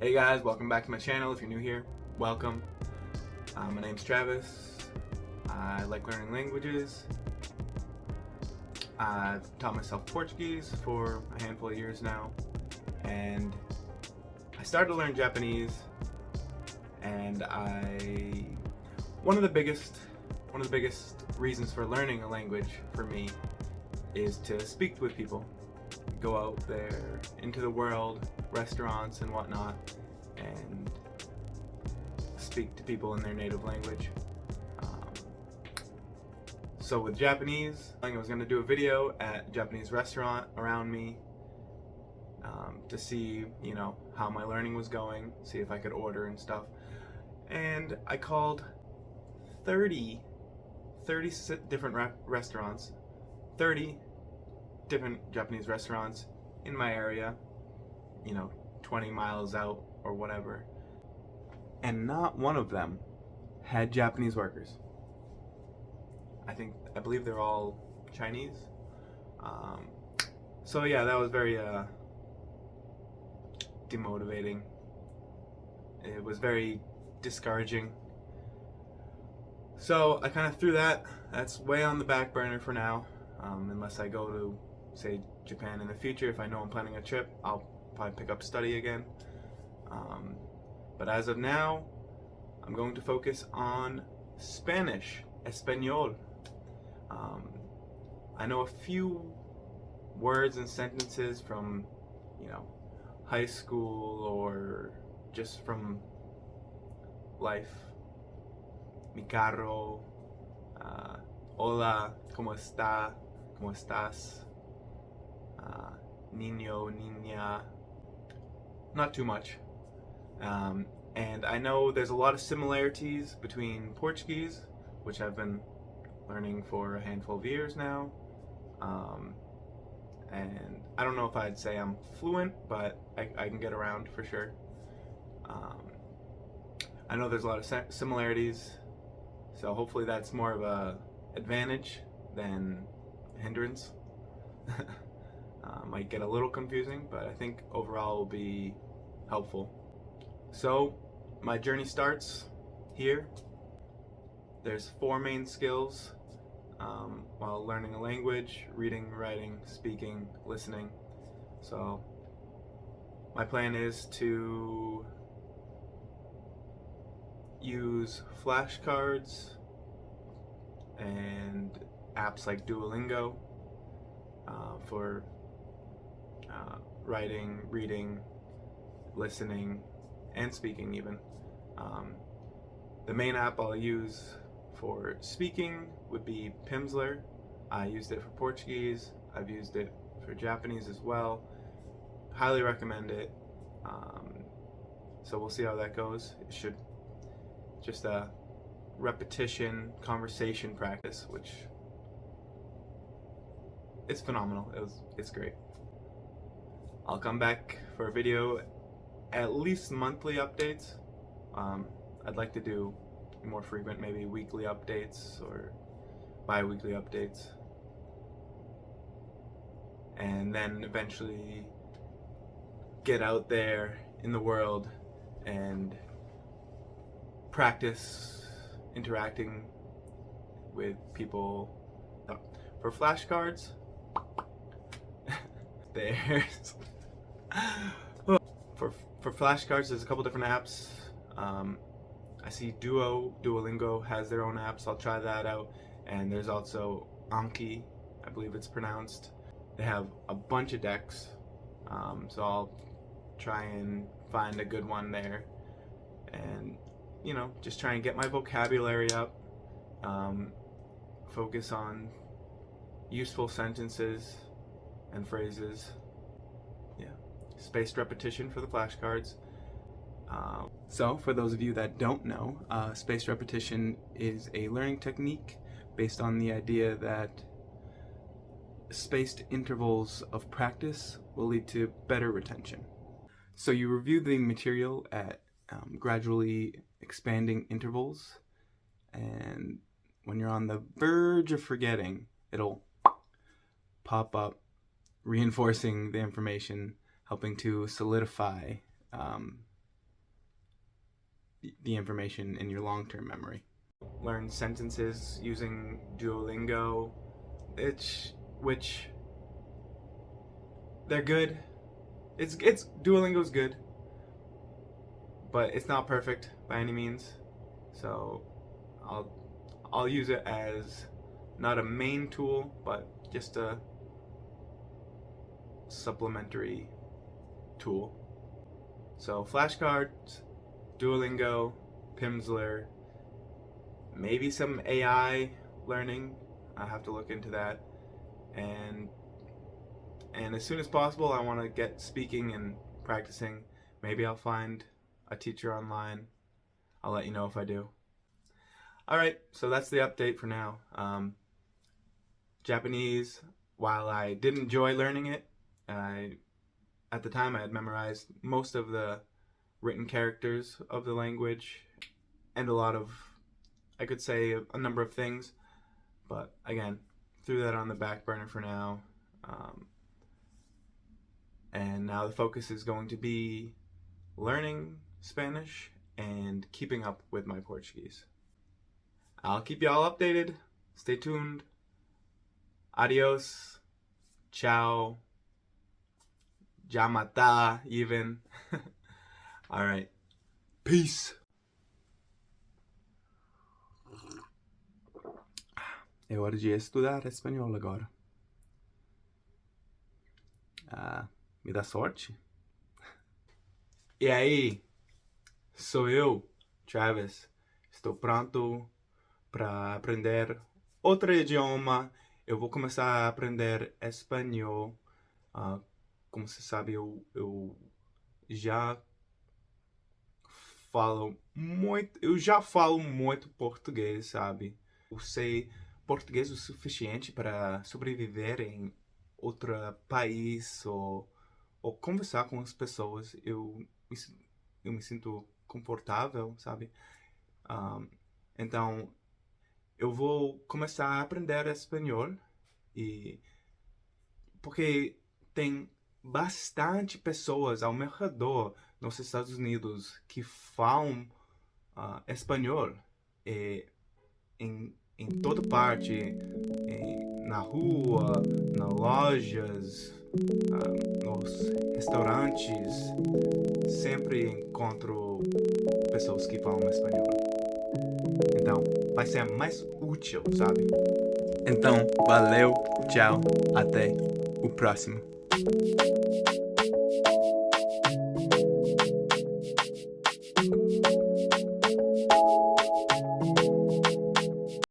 Hey guys, welcome back to my channel. If you're new here, welcome. My name's Travis. I like learning languages. I've taught myself Portuguese for a handful of years now, and I started to learn Japanese, and one of the biggest reasons for learning a language for me is to speak with people. Go out there into the world, restaurants and whatnot, and speak to people in their native language. So with Japanese, I was going to do a video at a Japanese restaurant around me to see, how my learning was going, see if I could order and stuff. And I called 30 different restaurants, 30 different Japanese restaurants in my area, 20 miles out or whatever. And not one of them had Japanese workers. I believe they're all Chinese. So yeah, that was very demotivating. It was very discouraging. So I kind of threw that's way on the back burner for now, unless I go to, say, Japan in the future. If I know I'm planning a trip, I'll probably pick up study again. But as of now, I'm going to focus on Spanish, Español. I know a few words and sentences from, high school or just from life. Mi carro, hola, ¿cómo está? ¿Cómo estás? Niño, niña. Not too much. And I know there's a lot of similarities between Portuguese, which I've been learning for a handful of years now. And I don't know if I'd say I'm fluent, but I can get around for sure. I know there's a lot of similarities, so hopefully that's more of a advantage than a hindrance. Might get a little confusing, but I think overall will be helpful. So my journey starts here. There's 4 main skills while learning a language: reading, writing, speaking, listening. So my plan is to use flashcards and apps like Duolingo for writing, reading, listening, and speaking even. The main app I'll use for speaking would be Pimsleur. I used it for Portuguese. I've used it for Japanese as well. Highly recommend it. So we'll see how that goes. It should just a repetition, conversation practice, which it's phenomenal. It's great. I'll come back for a video, at least monthly updates. I'd like to do more frequent, maybe weekly updates or bi-weekly updates, and then eventually get out there in the world and practice interacting with people. For flashcards, there's for flashcards, there's a couple different apps. I see Duolingo has their own apps. I'll try that out. And there's also Anki, I believe it's pronounced. They have a bunch of decks, so I'll try and find a good one there, and just try and get my vocabulary up. Focus on useful sentences and phrases. Yeah, spaced repetition for the flashcards. So for those of you that don't know, spaced repetition is a learning technique based on the idea that spaced intervals of practice will lead to better retention. So you review the material at gradually expanding intervals, and when you're on the verge of forgetting, it'll pop up, reinforcing the information, helping to solidify the information in your long-term memory. Learn sentences using Duolingo, which they're good. It's Duolingo's good, but it's not perfect by any means. So I'll use it as not a main tool, but just a supplementary tool. So flashcards, Duolingo, Pimsleur, maybe some AI learning. I have to look into that. And as soon as possible, I want to get speaking and practicing. Maybe I'll find a teacher online. I'll let you know if I do. All right, so that's the update for now. Japanese, while I did enjoy learning it, at the time I had memorized most of the written characters of the language and a lot of, I could say, a number of things. But again, threw that on the back burner for now. And now the focus is going to be learning Spanish and keeping up with my Portuguese. I'll keep y'all updated. Stay tuned. Adios. Ciao. Jamata, even. Alright. Peace. É hora de estudar espanhol agora. Me dá sorte? E aí? Sou eu, Travis. Estou pronto para aprender outro idioma. Eu vou começar a aprender espanhol. Como você sabe, eu já falo muito português, sabe? Eu sei português o suficiente para sobreviver em outro país ou conversar com as pessoas. Eu me sinto confortável, sabe? Então, eu vou começar a aprender espanhol porque tem bastante pessoas ao meu redor nos Estados Unidos que falam espanhol em toda parte, na rua, nas lojas, nos restaurantes, sempre encontro pessoas que falam espanhol. Então, vai ser mais útil, sabe? Então, valeu, tchau, até o próximo.